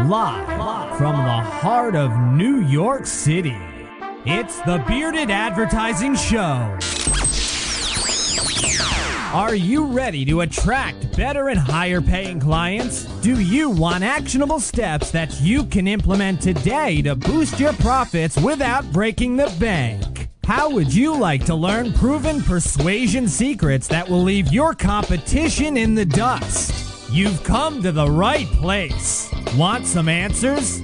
Live from the heart of New York City, it's the Bearded Advertising Show. Are you ready to attract better and higher paying clients? Do you want actionable steps that you can implement today to boost your profits without breaking the bank? How would you like to learn proven persuasion secrets that will leave your competition in the dust? You've come to the right place. Want some answers?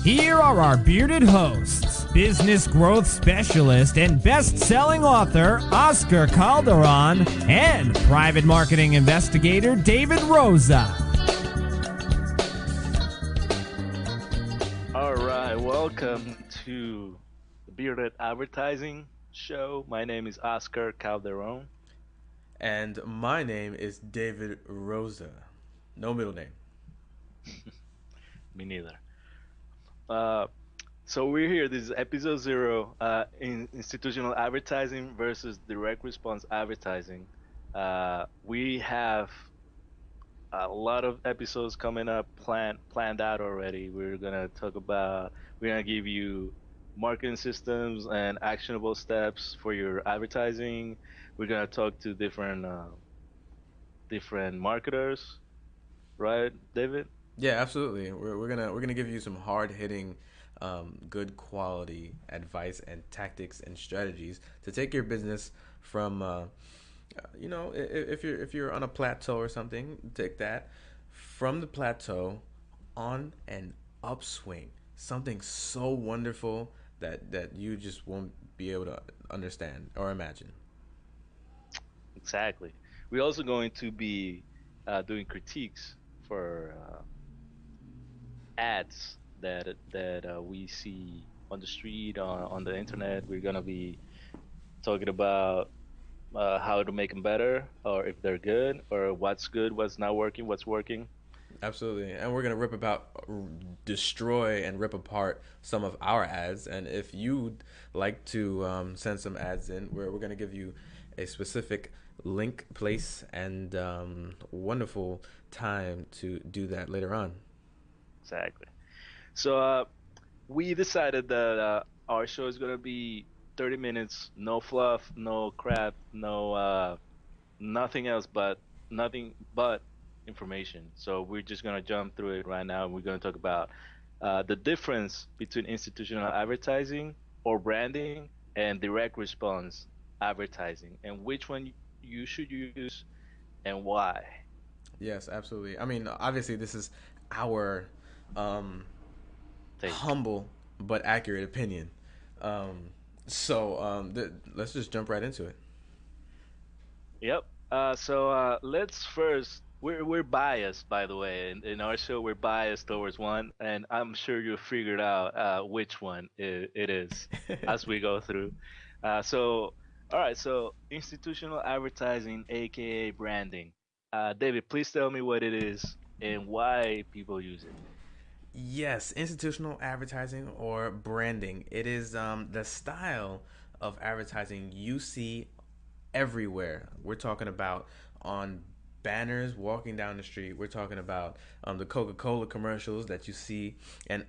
Here are our bearded hosts, business growth specialist and best-selling author Oscar Calderon and private marketing investigator David Rosa. All right, welcome to the Bearded Advertising Show. My name is Oscar Calderon. And my name is David Rosa. No middle name. Me neither. So we're here. This is episode 0 in institutional advertising versus direct response advertising. We have a lot of episodes coming up planned out already. We're gonna give you marketing systems and actionable steps for your advertising. We're gonna talk to different marketers, right, David? Yeah, absolutely. We're gonna give you some hard hitting, good quality advice and tactics and strategies to take your business from, if you're on a plateau or something, take that from the plateau on an upswing. Something so wonderful that you just won't be able to understand or imagine. Exactly. We're also going to be doing critiques for ads that we see on the street, on the internet. We're gonna be talking about how to make them better, or if they're good, or what's good, what's not working, what's working. Absolutely. And we're going to destroy and rip apart some of our ads. And if you'd like to send some ads in, we're going to give you a specific link, place, and wonderful time to do that later on. Exactly. So we decided that our show is going to be 30 minutes, no fluff, no crap, no nothing else, nothing but information. So we're just going to jump through it right now. We're going to talk about the difference between institutional advertising or branding and direct response advertising, and which one you should use and why. Yes, absolutely. I mean, obviously, this is our humble but accurate opinion. Let's just jump right into it. Yep. So let's first. We're biased, by the way. In our show, we're biased towards one, and I'm sure you figured out which one it is as we go through. All right. So institutional advertising, aka branding. David, please tell me what it is and why people use it. Yes, institutional advertising or branding. It is the style of advertising you see everywhere. We're talking about on banners walking down the street. We're talking about the Coca-Cola commercials that you see, and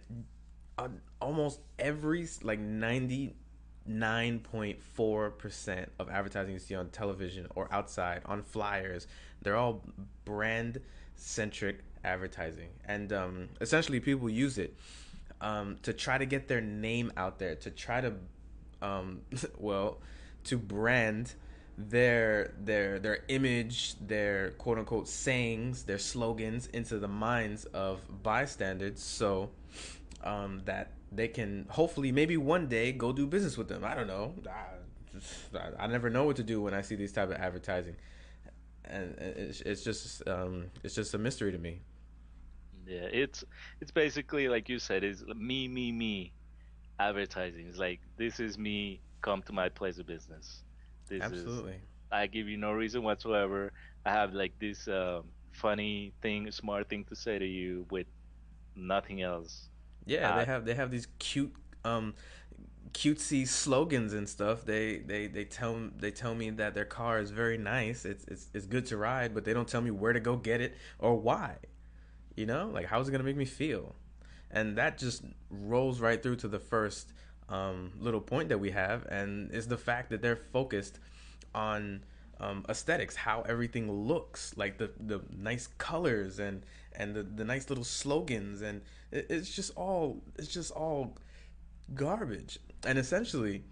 almost every 99.4% of advertising you see on television or outside on flyers, they're all brand centric advertising, and essentially people use it to try to get their name out there, to try to to brand their image, their quote unquote sayings, their slogans into the minds of bystanders, so that they can hopefully maybe one day go do business with them. I don't know. I never know what to do when I see these type of advertising, and it's just a mystery to me. Yeah, it's basically like you said, it's me advertising. It's like, this is me, come to my place of business. Absolutely. I give you no reason whatsoever. I have like this funny thing, smart thing to say to you with nothing else. Yeah, they have these cutesy slogans and stuff. They tell me that their car is very nice. It's good to ride, but they don't tell me where to go get it or why. Like, how's it gonna make me feel? And that just rolls right through to the first little point that we have, and is the fact that they're focused on aesthetics, how everything looks, like the nice colors and the nice little slogans, and it's just all garbage. And essentially,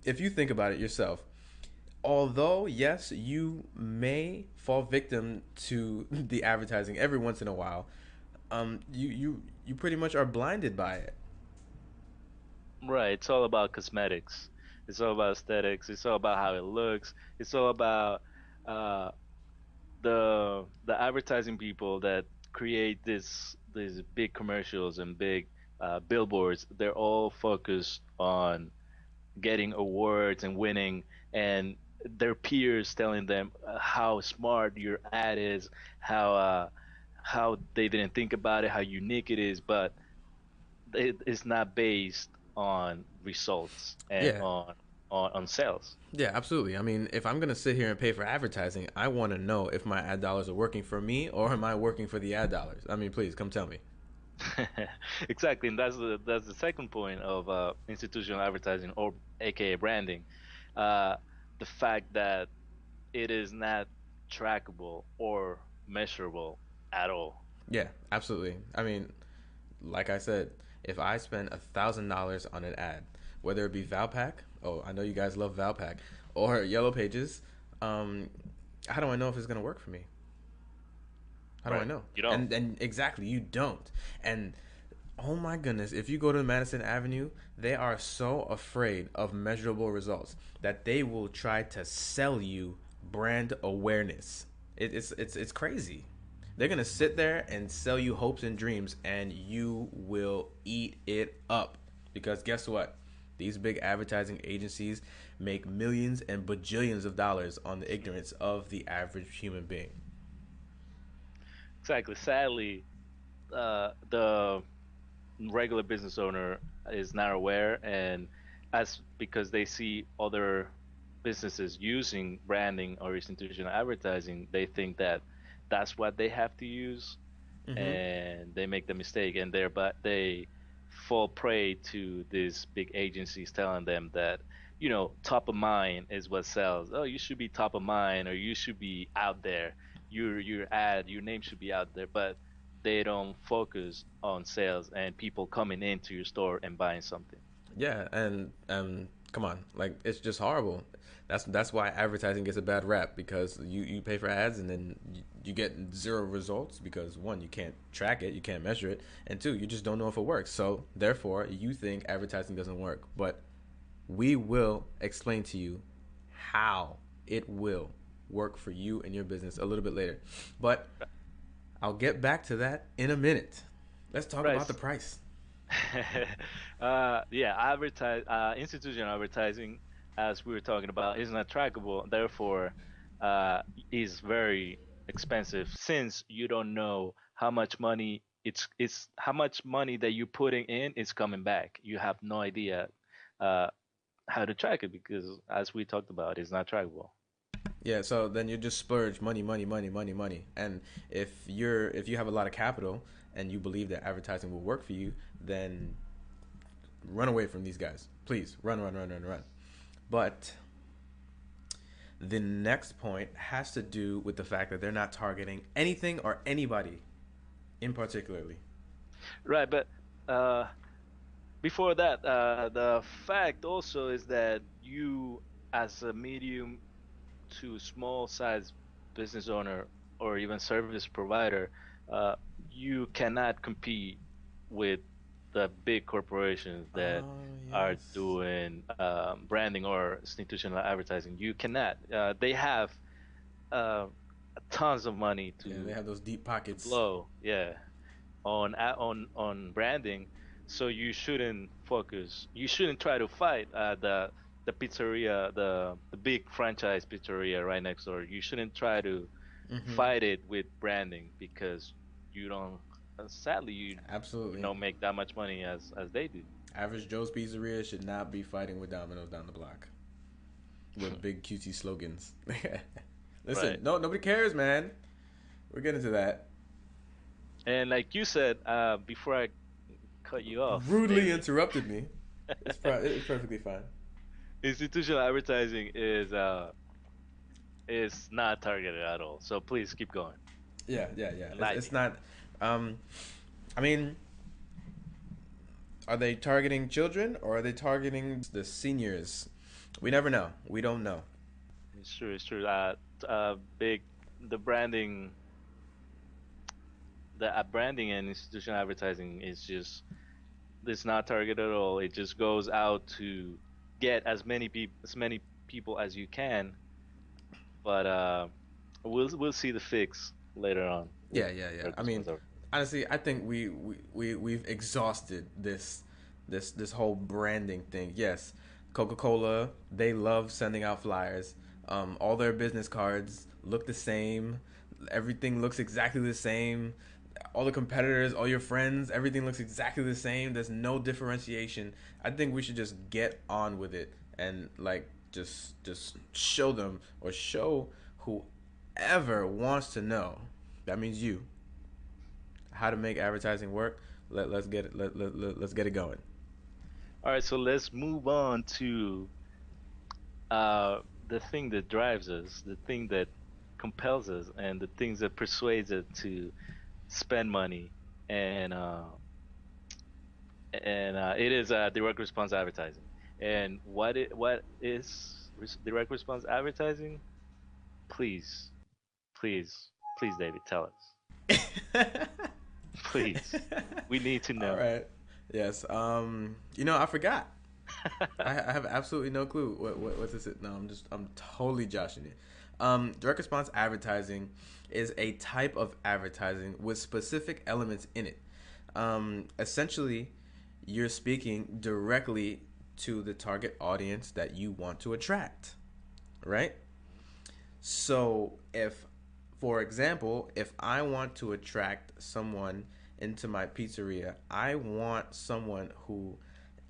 if you think about it yourself, although yes, you may fall victim to the advertising every once in a while, you pretty much are blinded by it. Right. It's all about cosmetics. It's all about aesthetics. It's all about how it looks. It's all about uh, the advertising people that create these big commercials and big billboards. They're all focused on getting awards and winning, and their peers telling them how smart your ad is, how they didn't think about it, how unique it is, but it is not based on results and Yeah, on sales. yeah, absolutely. I mean, if I'm gonna sit here and pay for advertising, I want to know if my ad dollars are working for me or am I working for the ad dollars. I mean, please come tell me. Exactly, and that's the second point of institutional advertising, or aka branding, uh, the fact that it is not trackable or measurable at all. Yeah, absolutely. I mean, like I said, if I spend $1,000 on an ad, whether it be Valpak, oh, I know you guys love Valpak, or Yellow Pages, um, how do I know if it's gonna work for me? How do I Right. know? You don't. And exactly, you don't. And oh my goodness, if you go to Madison Avenue, they are so afraid of measurable results that they will try to sell you brand awareness. It's crazy. They're gonna sit there and sell you hopes and dreams, and you will eat it up. Because guess what? These big advertising agencies make millions and bajillions of dollars on the ignorance of the average human being. Exactly. Sadly, the regular business owner is not aware, and as because they see other businesses using branding or institutional advertising, they think that that's what they have to use, Mm-hmm. and they make the mistake, and they fall prey to these big agencies telling them that, top of mind is what sells. Oh, you should be top of mind, or you should be out there. Your name should be out there, but they don't focus on sales and people coming into your store and buying something. Yeah, and come on, like it's just horrible. That's why advertising gets a bad rap, because you pay for ads and then you get zero results, because one, you can't track it, you can't measure it, and two, you just don't know if it works. So therefore, you think advertising doesn't work, but we will explain to you how it will work for you and your business a little bit later. But I'll get back to that in a minute. Let's talk about the Price. price. Yeah, institutional advertising, as we were talking about, is not trackable. Therefore, uh, is very expensive since you don't know how much money it's how much money that you're putting in is coming back. You have no idea uh, how to track it because, as we talked about, it's not trackable. Yeah, so then you just splurge money, money, money, money, money. And if you have a lot of capital and you believe that advertising will work for you, then run away from these guys. Please, run, run, run, run, run. But the next point has to do with the fact that they're not targeting anything or anybody in particularly. Right, but uh, before that, the fact also is that you, as a medium to small size business owner or even service provider, uh, you cannot compete with the big corporations that Oh, are yes. doing branding or institutional advertising. You cannot. They have uh, tons of money Yeah, they to have those deep to pockets. blow. Yeah, on branding, so you shouldn't focus. You shouldn't try to fight the pizzeria, the big franchise pizzeria right next door. You shouldn't try to Mm-hmm. fight it with branding because you don't. Sadly, you Absolutely. don't make that much money as they do. Average Joe's Pizzeria should not be fighting with Domino's down the block with big cutesy slogans. Listen, Right. no, nobody cares, man. We're getting to that. And like you said, before I cut you off, Rudely David. interrupted me. It's perfectly fine. Institutional advertising is not targeted at all. So please keep going. Yeah. Enlighten It's me. not. Um, I mean, are they targeting children or are they targeting the seniors? We never know. We don't know. It's true. It's true. Big the branding, the branding and institutional advertising is just it's not targeted at all. It just goes out to get as many people as you can. But we'll see the fix later on with Yeah. direct I mean, response advertising. honestly, I think we've exhausted this whole branding thing. Yes, Coca-Cola, they love sending out flyers. All their business cards look the same. Everything looks exactly the same. All the competitors, all your friends, everything looks exactly the same. There's no differentiation. I think we should just get on with it and like just show them or show whoever wants to know. That means you how to make advertising work. Let's get it. Let's get it going. All right, so let's move on to the thing that drives us, the thing that compels us, and the things that persuades us to spend money, and it is direct response advertising. And what is direct response advertising? Please, please, David, tell us. Please, we need to All know. right. Yes. I forgot. I have absolutely no clue what this is. No, I'm totally joshing it. Direct response advertising is a type of advertising with specific elements in it. Essentially, you're speaking directly to the target audience that you want to attract, right? So, for example, if I want to attract someone into my pizzeria, I want someone who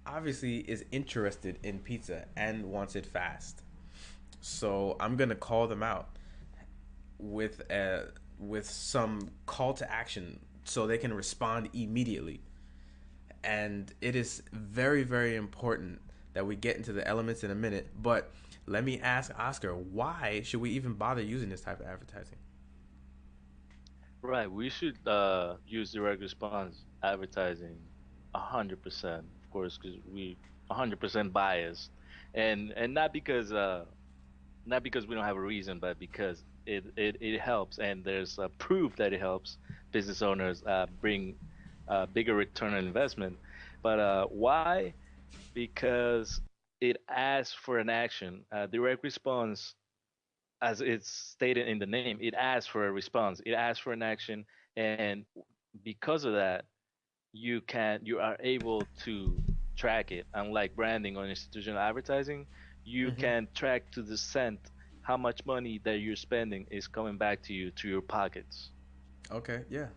obviously is interested in pizza and wants it fast. So I'm gonna call them out with some call to action so they can respond immediately. And it is very important that we get into the elements in a minute. But let me ask Oscar, why should we even bother using this type of advertising? Right, we should use direct response advertising 100%, of course, because we 100% biased, and not because we don't have a reason, but because it helps, and there's proof that it helps business owners bring bigger return on investment. But why? Because it asks for an action. Direct response, as it's stated in the name, it asks for a response. It asks for an action, and because of that, you are able to track it. Unlike branding or institutional advertising, you Mm-hmm. can track to the cent how much money that you're spending is coming back to you to your pockets. Okay, yeah,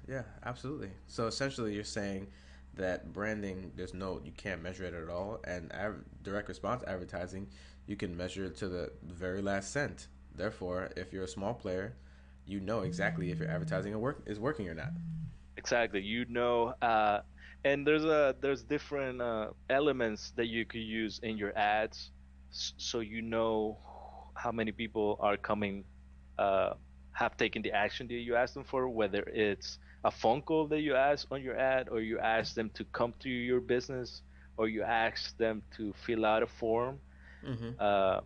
absolutely. So essentially, you're saying that branding, you can't measure it at all, and direct response advertising, you can measure it to the very last cent. Therefore, if you're a small player, you know exactly if your advertising is working or not. Exactly. And there's different elements that you could use in your ads, so you know how many people are coming, uh, have taken the action that you asked them for, whether it's a phone call that you ask on your ad, or you ask them to come to your business, or you ask them to fill out a form, Mm-hmm. uh,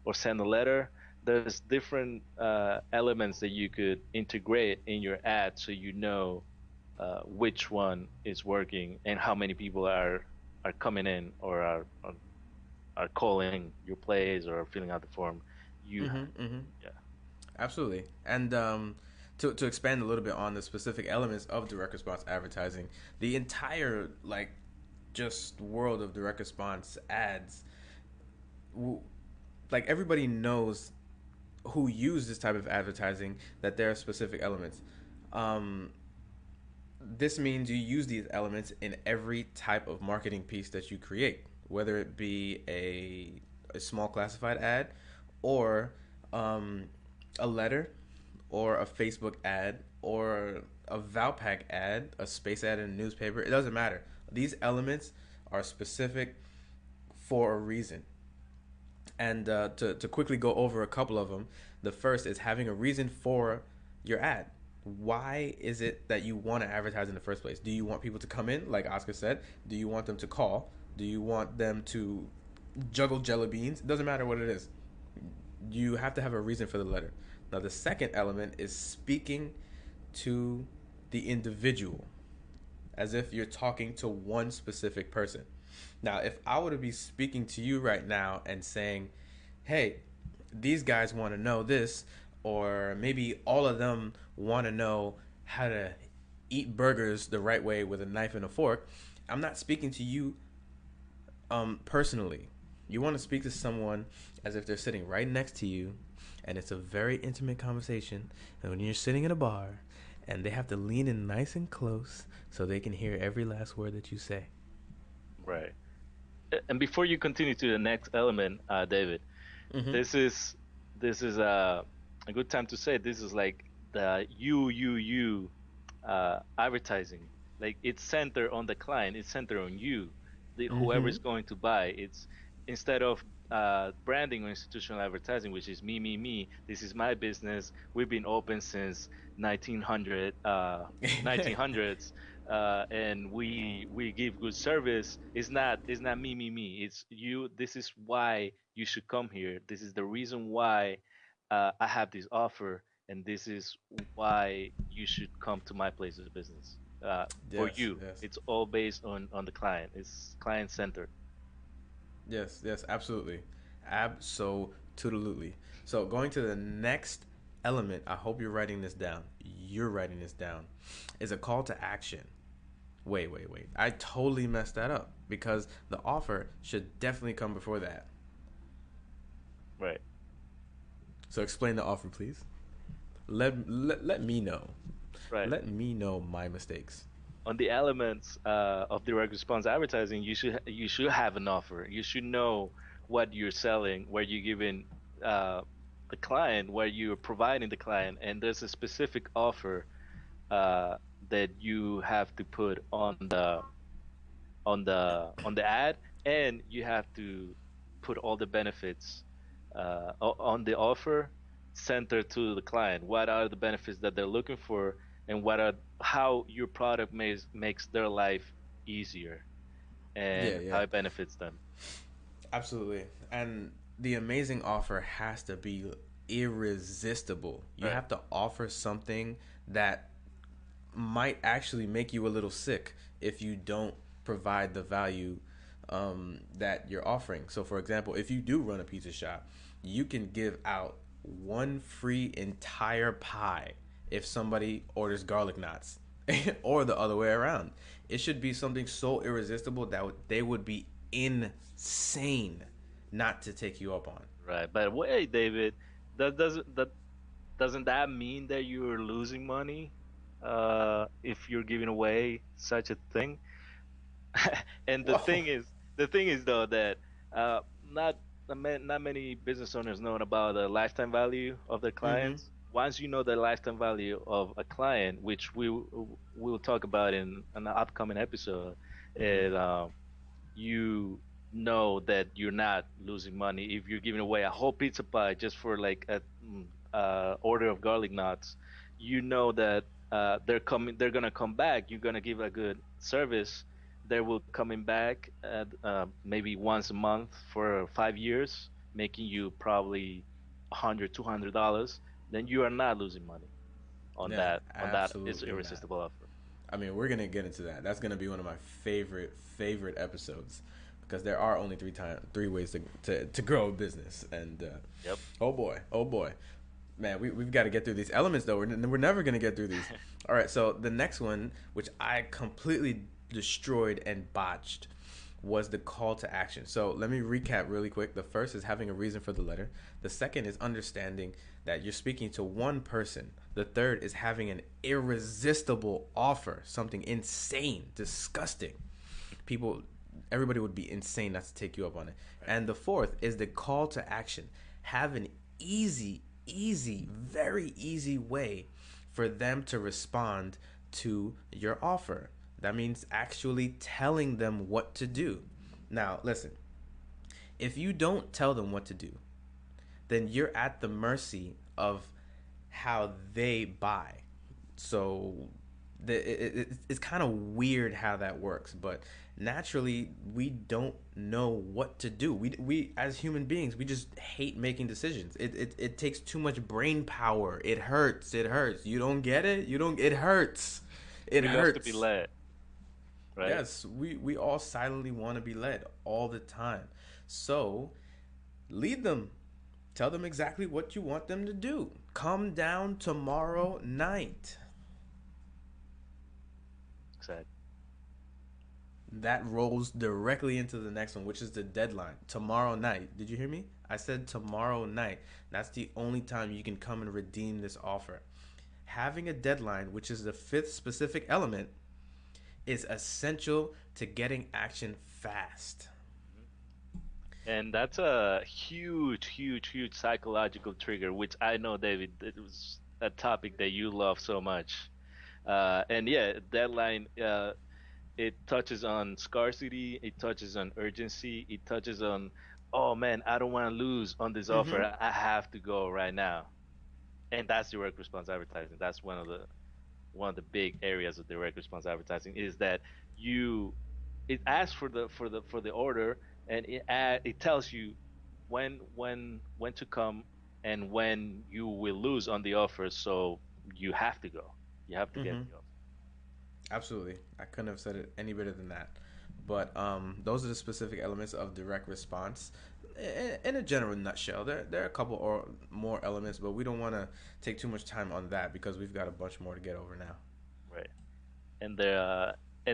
or send a letter. There's different elements that you could integrate in your ad, so you know which one is working and how many people are coming in, or are calling your place or filling out the form. You, Mm-hmm. Mm-hmm. yeah. Absolutely. And to expand a little bit on the specific elements of direct response advertising, the entire just world of direct response ads, like everybody knows who use this type of advertising that there are specific elements. Um, this means you use these elements in every type of marketing piece that you create, whether it be a small classified ad or um, a letter or a Facebook ad or a Valpak ad, a space ad in a newspaper, it doesn't matter. These elements are specific for a reason. And to quickly go over a couple of them, the first is having a reason for your ad. Why is it that you want to advertise in the first place? Do you want people to come in, like Oscar said? Do you want them to call? Do you want them to juggle jelly beans? It doesn't matter what it is. You have to have a reason for the letter. Now, the second element is speaking to the individual as if you're talking to one specific person. Now, if I were to be speaking to you right now and saying, hey, these guys want to know this, or maybe all of them want to know how to eat burgers the right way with a knife and a fork, I'm not speaking to you personally. You want to speak to someone as if they're sitting right next to you, and it's a very intimate conversation. And when you're sitting in a bar, and they have to lean in nice and close so they can hear every last word that you say. Right. And before you continue to the next element, David, this is a good time to say this is like the you advertising. Like it's centered on the client, it's centered on you, whoever is going to buy. It's instead of branding or institutional advertising, which is me. This is my business. We've been open since 1900s, and we give good service. It's not me. It's you. This is why you should come here. This is the reason why I have this offer, and this is why you should come to my place of business. For Yes, you, yes. it's all based on the client. It's client centered. Yes, absolutely. Absolutely. So going to the next element, I hope you're writing this down. You're writing this down. Is a call to action. Wait. I totally messed that up because the offer should definitely come before that. Right. So explain the offer, please. Let me know. Right. Let me know my mistakes. On the elements of direct response advertising, you should have an offer. You should know what you're selling, where you're giving the client, where you're providing the client, and there's a specific offer that you have to put on the ad, and you have to put all the benefits on the offer centered to the client. What are the benefits that they're looking for, and how your product makes their life easier, and Yeah. how it benefits them. Absolutely. And the amazing offer has to be irresistible. You Right. have to offer something that might actually make you a little sick if you don't provide the value that you're offering. So, for example, if you do run a pizza shop, you can give out one free entire pie if somebody orders garlic knots, or the other way around. It should be something so irresistible that they would be insane not to take you up on. Right. But wait, David, that doesn't that mean that you're losing money if you're giving away such a thing? And Whoa. the thing is though that uh, not not many business owners know about the lifetime value of their Mm-hmm. clients. Once you know the lifetime value of a client, which we'll talk about in an upcoming episode, Mm-hmm. and you know that you're not losing money if you're giving away a whole pizza pie just for like a order of garlic knots. You know that they're gonna come back. You're gonna give a good service. They will coming back at, maybe once a month for 5 years, making you probably $100, $200. Then you are not losing money on Yeah, that is absolutely not. irresistible offer. I mean, we're gonna get into that. That's gonna be one of my favorite episodes because there are only three ways to grow a business. And Yep. oh boy, man, we've got to get through these elements though. We're never gonna get through these. All right, so the next one, which I completely destroyed and botched, was the call to action. So let me recap really quick. The first is having a reason for the letter. The second is understanding that you're speaking to one person. The third is having an irresistible offer, something insane, disgusting. People, everybody would be insane not to take you up on it. And the fourth is the call to action. Have an easy, very easy way for them to respond to your offer. That means actually telling them what to do. Now, listen, if you don't tell them what to do, then you're at the mercy of how they buy. So it's kind of weird how that works, but naturally we don't know what to do. We as human beings, we just hate making decisions. It takes too much brain power. It hurts. It hurts. You don't get it? You don't. It hurts. It We love to be hurts. led, right? Yes, we all silently want to be led all the time. So lead them. Tell them exactly what you want them to do. Come down tomorrow night. Exactly. That rolls directly into the next one, which is the deadline. Tomorrow night. Did you hear me? I said tomorrow night. That's the only time you can come and redeem this offer. Having a deadline, which is the fifth specific element, is essential to getting action fast. And that's a huge, huge, huge psychological trigger, which I know, David, it was a topic that you love so much. And yeah, deadline, it touches on scarcity, it touches on urgency, it touches on, oh man, I don't want to lose on this Mm-hmm. offer. I have to go right now. And that's direct response advertising. That's one of the big areas of direct response advertising is that you it asks for the order, and it tells you when to come and when you will lose on the offer, so you have to go, you have to get Mm-hmm. the offer. Absolutely. I couldn't have said it any better than that. But those are the specific elements of direct response. In a general nutshell, there are a couple or more elements, but we don't want to take too much time on that because we've got a bunch more to get over now. Right. And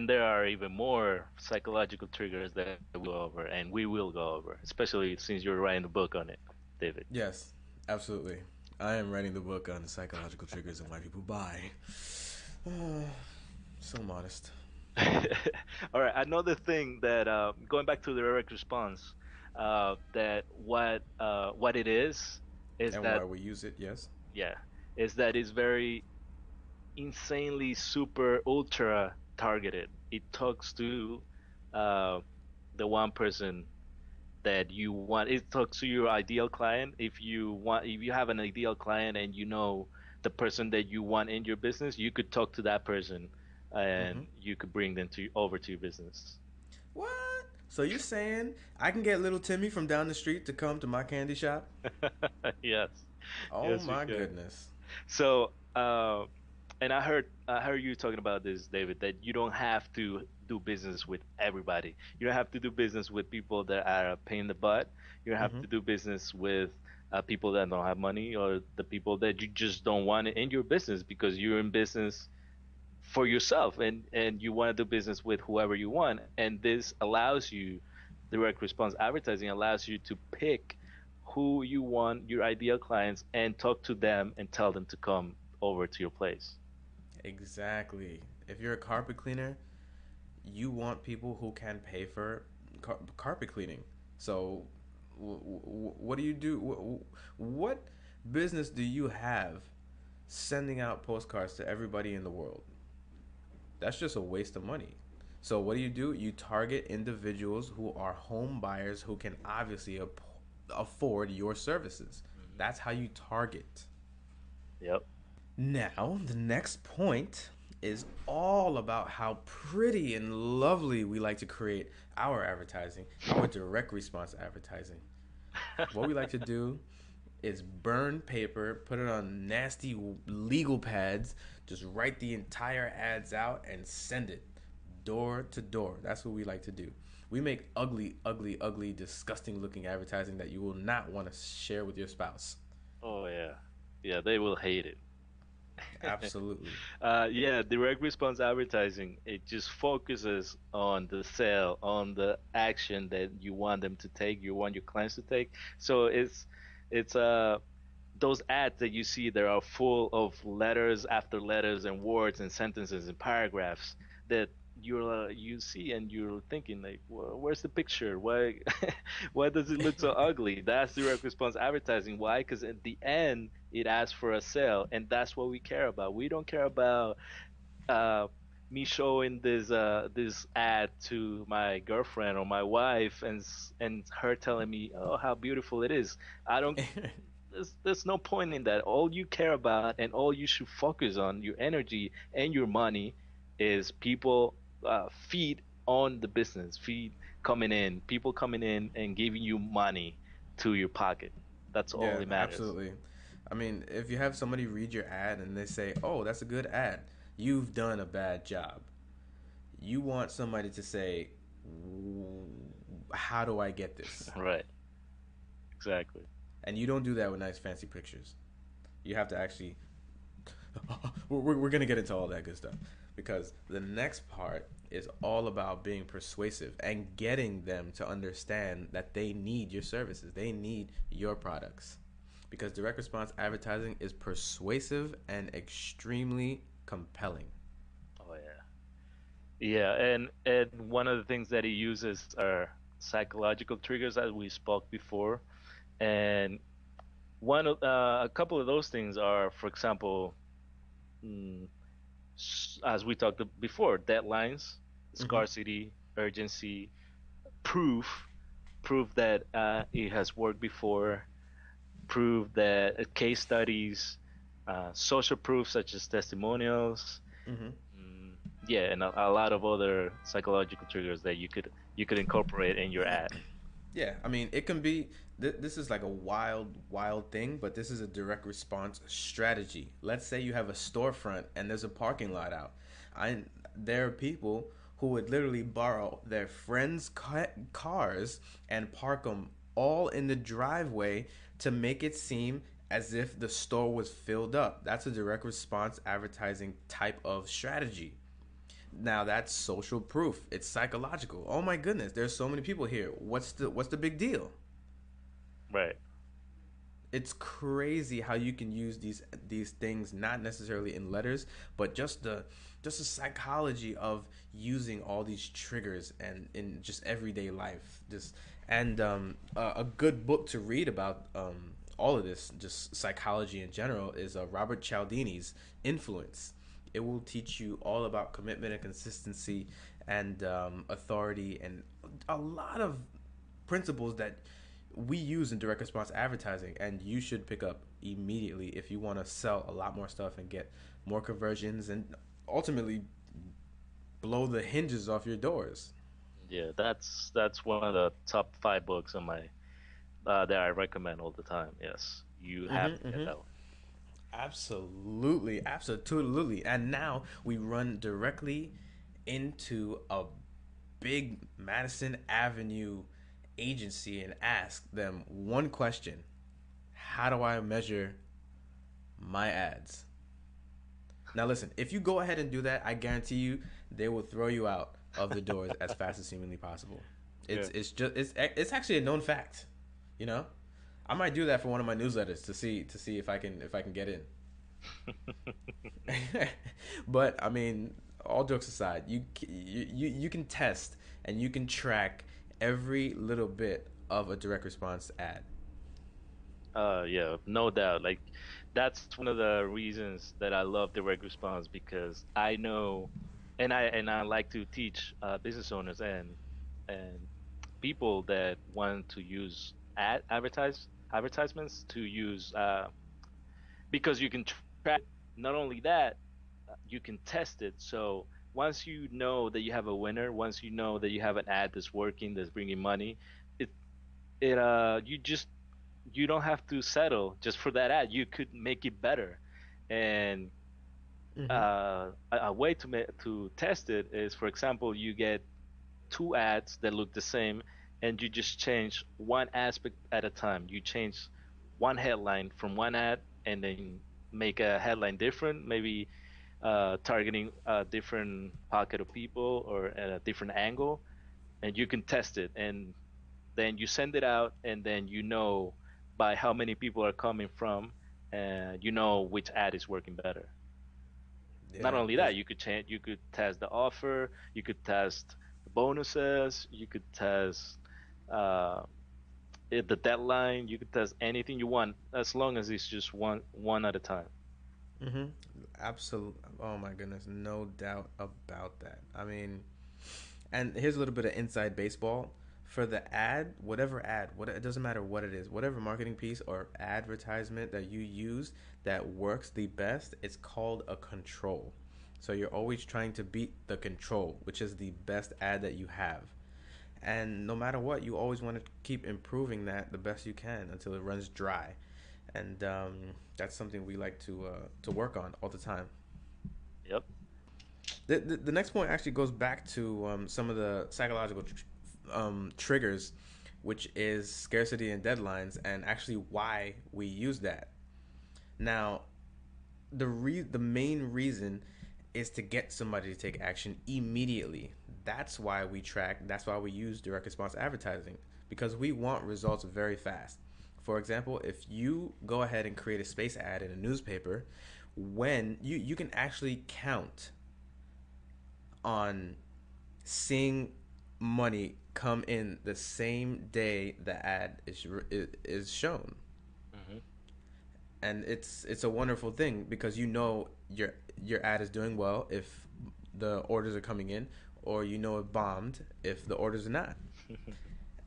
there are even more psychological triggers that we go over, and we will go over, especially since you're writing a book on it, David. Yes, absolutely. I am writing the book on psychological triggers and why people buy. So modest. All right. Another thing that going back to the direct response, that what it is And that why we use it, yes. yeah, is that it's very insanely super ultra targeted. It talks to uh, the one person that you want. It talks to your ideal client. If you have an ideal client and you know the person that you want in your business, you could talk to that person Mm-hmm. and you could bring them to over to your business. What? So you're saying I can get little Timmy from down the street to come to my candy shop? Yes, Oh yes, you my can. goodness. So, and I heard you talking about this, David, that you don't have to do business with everybody. You don't have to do business with people that are a pain in the butt. You don't have Mm-hmm. to do business with people that don't have money, or the people that you just don't want in your business because you're in business for yourself, and you want to do business with whoever you want. And this allows you, direct response advertising allows you to pick who you want, your ideal clients, and talk to them and tell them to come over to your place. Exactly. If you're a carpet cleaner, you want people who can pay for carpet cleaning. So, what do you do? What business do you have sending out postcards to everybody in the world? That's just a waste of money. So, what do? You target individuals who are home buyers who can obviously afford your services. Hmm. That's how you target. Yep. Now, the next point is all about how pretty and lovely we like to create our advertising, our direct response advertising. What we like to do is burn paper, put it on nasty legal pads, just write the entire ads out and send it door to door. That's what we like to do. We make ugly, ugly, ugly, disgusting looking advertising that you will not want to share with your spouse. Oh yeah, yeah, they will hate it. Absolutely. Yeah, direct response advertising, it just focuses on the sale, on the action that you want them to take, you want your clients to take. So it's those ads that you see that are full of letters after letters and words and sentences and paragraphs that you see and you're thinking like, where's the picture? Why why does it look so ugly? That's direct response advertising. Why? Because at the end it asks for a sale, and that's what we care about. We don't care about uh, me showing this ad to my girlfriend or my wife, and her telling me, oh, how beautiful it is. I don't. There's no point in that. All you care about and all you should focus on, your energy and your money, is people, feed on the business, feed coming in, people coming in and giving you money to your pocket. That's all Yeah, that matters. absolutely. I mean, if you have somebody read your ad and they say, "Oh, that's a good ad," you've done a bad job. You want somebody to say, "How do I get this?" Right. Exactly. And you don't do that with nice fancy pictures. You have to actually we're going to get into all that good stuff because the next part is all about being persuasive and getting them to understand that they need your services. They need your products. Because direct response advertising is persuasive and extremely compelling. Oh yeah. Yeah, and one of the things that he uses are psychological triggers, as we spoke before, and a couple of those things are, for example, mm, as we talked before, deadlines, Hmm. scarcity, urgency, proof, proof that it has worked before, proof that case studies, social proof such as testimonials, Hmm. mm, yeah, and a lot of other psychological triggers that you could incorporate in your ad. Yeah, I mean, it can be. This is like a wild thing, but this is a direct response strategy. Let's say you have a storefront and there's a parking lot out. I There are people who would literally borrow their friends' cars and park them all in the driveway to make it seem as if the store was filled up. That's a direct response advertising type of strategy. Now that's social proof. It's psychological. Oh my goodness, there's so many people here. What's the big deal? Right. It's crazy how you can use these things not necessarily in letters, but just the psychology of using all these triggers and in just everyday life. Just and a good book to read about all of this, just psychology in general, is Robert Cialdini's Influence. It will teach you all about commitment and consistency and authority and a lot of principles that we use in direct response advertising, and you should pick up immediately if you want to sell a lot more stuff and get more conversions and ultimately blow the hinges off your doors. Yeah, that's one of the top five books on my that I recommend all the time. Yes, you have to Mm-hmm, get mm-hmm. that one. Absolutely, absolutely. And now we run directly into a big Madison Avenue agency and ask them one question: how do I measure my ads? Now listen, if you go ahead and do that, I guarantee you they will throw you out of the doors as fast as humanly possible. Yeah. It's actually a known fact. You know, I might do that for one of my newsletters to see if I can get in. But I mean, all jokes aside, you can test and you can track every little bit of a direct response ad. Yeah, no doubt. Like that's one of the reasons that I love direct response, because I know, and I like to teach business owners and people that want to use advertisements to use, because you can track it. Not only that, you can test it. So once you know that you have a winner, once you know that you have an ad that's working, that's bringing money, it you just, you don't have to settle just for that ad. You could make it better. And Mm-hmm. a way to test it is, for example, you get two ads that look the same, and you just change one aspect at a time. You change one headline from one ad, and then make a headline different, maybe targeting a different pocket of people or at a different angle, and you can test it. And then you send it out, and then you know by how many people are coming from, and you know which ad is working better. Not Yeah, only that, you could change, you could test the offer, you could test the bonuses, you could test uh, the deadline, you could test anything you want, as long as it's just one at a time. Mm-hmm. Absolute. Oh my goodness, no doubt about that. I mean, and here's a little bit of inside baseball. For the ad, whatever ad, what it doesn't matter what it is, whatever marketing piece or advertisement that you use that works the best, it's called a control. So you're always trying to beat the control, which is the best ad that you have. And no matter what, you always want to keep improving that the best you can until it runs dry. And that's something we like to work on all the time. Yep. The next point actually goes back to some of the psychological triggers, which is scarcity and deadlines, and actually why we use that. Now, the main reason is to get somebody to take action immediately. That's why we track. That's why we use direct response advertising, because we want results very fast. For example, if you go ahead and create a space ad in a newspaper, when you can actually count on seeing money come in the same day the ad is shown, Hmm. and it's a wonderful thing because you know your ad is doing well if the orders are coming in, or you know it bombed if the orders are not.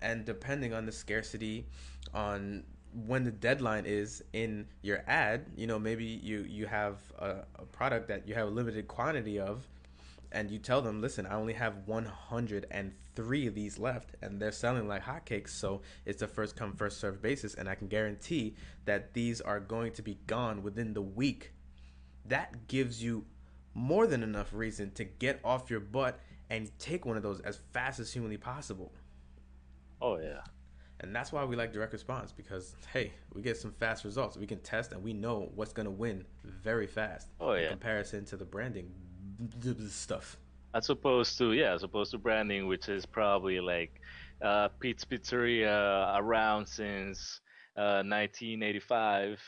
And depending on the scarcity, on when the deadline is in your ad, maybe you have a product that you have a limited quantity of, and you tell them, listen, I only have 103 of these left, and they're selling like hotcakes, so it's a first come first served basis, and I can guarantee that these are going to be gone within the week. That gives you more than enough reason to get off your butt and take one of those as fast as humanly possible. Oh yeah. And that's why we like direct response, because hey, we get some fast results. We can test and we know what's going to win very fast Oh in yeah. comparison to the branding stuff. As opposed to branding, which is probably like Pete's Pizzeria around since 1985.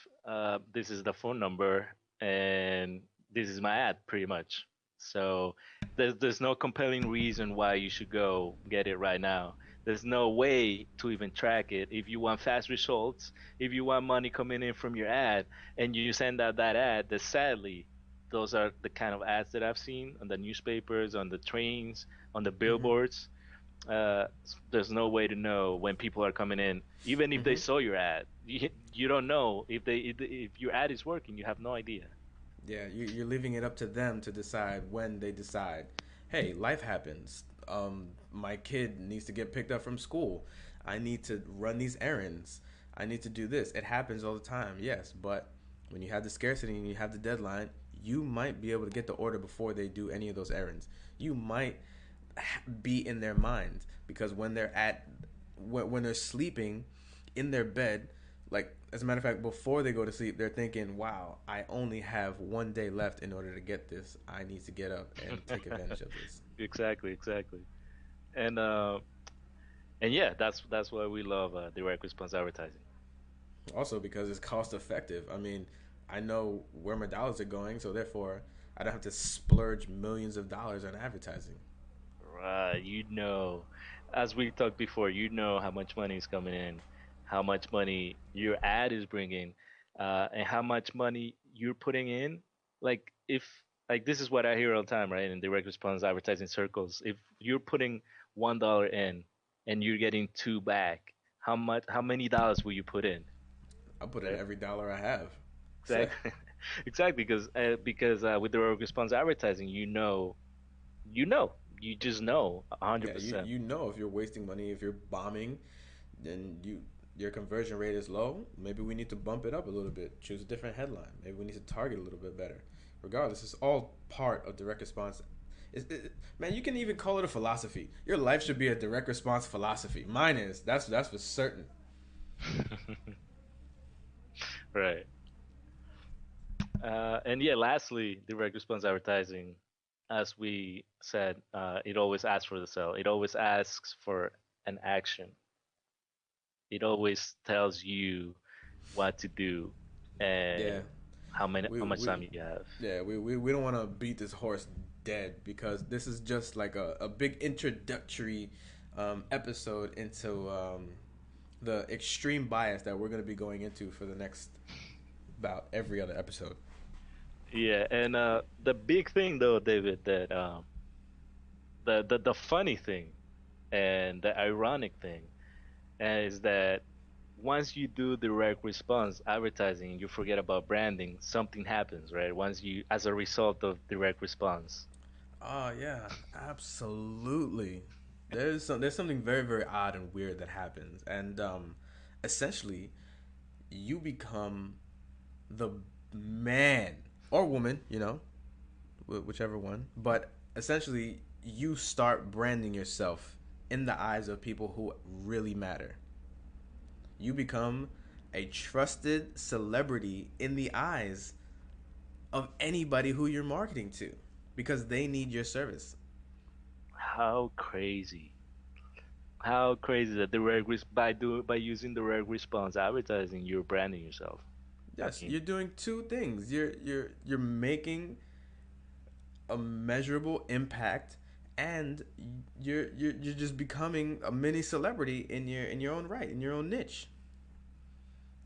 This is the phone number, and this is my ad, pretty much. So there's no compelling reason why you should go get it right now. There's no way to even track it. If you want fast results, if you want money coming in from your ad, and you send out that ad, that sadly those are the kind of ads that I've seen on the newspapers, on the trains, on the Mm-hmm. billboards. There's no way to know when people are coming in, even if they Mm-hmm. saw your ad. You don't know if your ad is working. You have no idea. Yeah, you're leaving it up to them to decide when they decide. Hey, life happens. My kid needs to get picked up from school. I need to run these errands. I need to do this. It happens all the time, yes. But when you have the scarcity and you have the deadline, you might be able to get the order before they do any of those errands. You might be in their mind because when they're sleeping in their bed, like as a matter of fact, before they go to sleep, they're thinking, "Wow, I only have 1 day left in order to get this. I need to get up and take advantage of this." Exactly, exactly. And yeah, that's why we love direct response advertising. Also, because it's cost effective. I mean, I know where my dollars are going, so therefore, I don't have to splurge millions of dollars on advertising. Right, as we talked before, you know how much money is coming in, how much money your ad is bringing, and how much money you're putting in. Like if like this is what I hear all the time, right? In direct response advertising circles, if you're putting $1 in and you're getting two back, how many dollars will you put in, I put in right? every dollar I have. Exactly, exactly, because with direct response advertising, you know, you just know Yeah, you 100%. you know if you're wasting money, if you're bombing, then your conversion rate is low. Maybe we need to bump it up a little bit. Choose a different headline. Maybe we need to target a little bit better. Regardless, it's all part of direct response. Man, you can even call it a philosophy. Your life should be a direct response philosophy. Mine is. That's for certain. Right. And yeah, lastly, direct response advertising, as we said, it always asks for the sell. It always asks for an action. It always tells you what to do Yeah, and we how much we time you have. we don't want to beat this horse dead because this is just like a big introductory episode into the extreme bias that we're going to be going into for the next about every other episode. Yeah, and the big thing though, David, that the funny thing and the ironic thing is that once you do direct response advertising, you forget about branding, something happens, right? Once you, as a result of direct response. Oh yeah, absolutely. There's something very very odd and weird that happens, and essentially, you become the man or woman, whichever one. But essentially, you start branding yourself in the eyes of people who really matter. You become a trusted celebrity in the eyes of anybody who you're marketing to because they need your service. How crazy. How crazy that by using direct response advertising, you're branding yourself. I Yes, mean, you're doing two things. You're making a measurable impact, and you're just becoming a mini celebrity in your own right, in your own niche.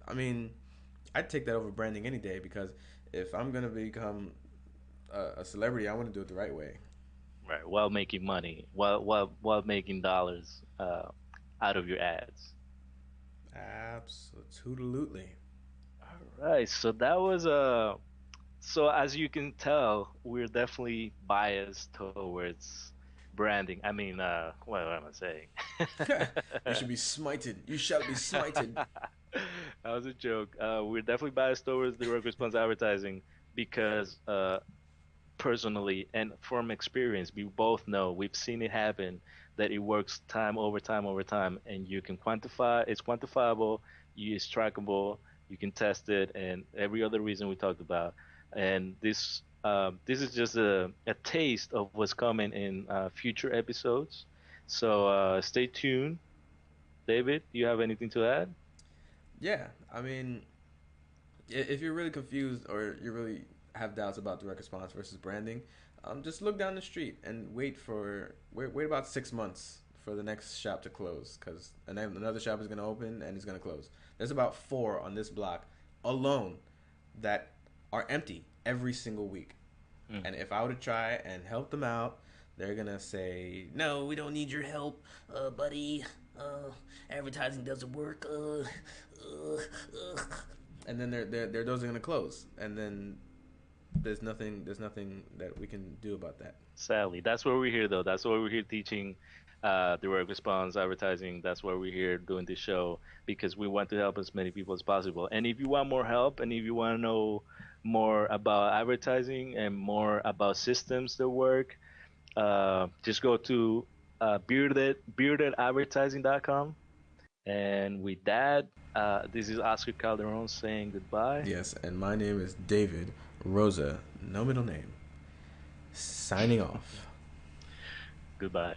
I mean, I'd take that over branding any day because if I'm gonna become a celebrity, I want to do it the right way. right, while making money, while making dollars out of your ads. Absolutely. All right, so that was so as you can tell, we're definitely biased towards branding. I mean, what am I saying? You should be smited. You shall be smited. That was a joke. We're definitely biased towards direct response advertising because personally and from experience, we both know we've seen it happen that it works time over time over time, and you can quantify. It's quantifiable. It's trackable. You can test it, and every other reason we talked about. And this is just a taste of what's coming in future episodes. So stay tuned. David, do you have anything to add? Yeah, I mean, if you're really confused or you really have doubts about direct response versus branding, just look down the street and wait about 6 months for the next shop to close because another shop is going to open and it's going to close. There's about four on this block alone that are empty every single week. Mm. And if I were to try and help them out, they're gonna say, "No, we don't need your help, buddy. Advertising doesn't work. And then their doors are gonna close, and then there's nothing that we can do about that. Sadly, that's where we're here, though. That's why we're here teaching direct response advertising. That's why we're here doing this show because we want to help as many people as possible. And if you want more help, and if you want to know more about advertising and more about systems that work, just go to beardedadvertising.com. And with that, this is Oscar Calderon saying goodbye. Yes, and my name is David Rosa, no middle name. Signing off. Goodbye.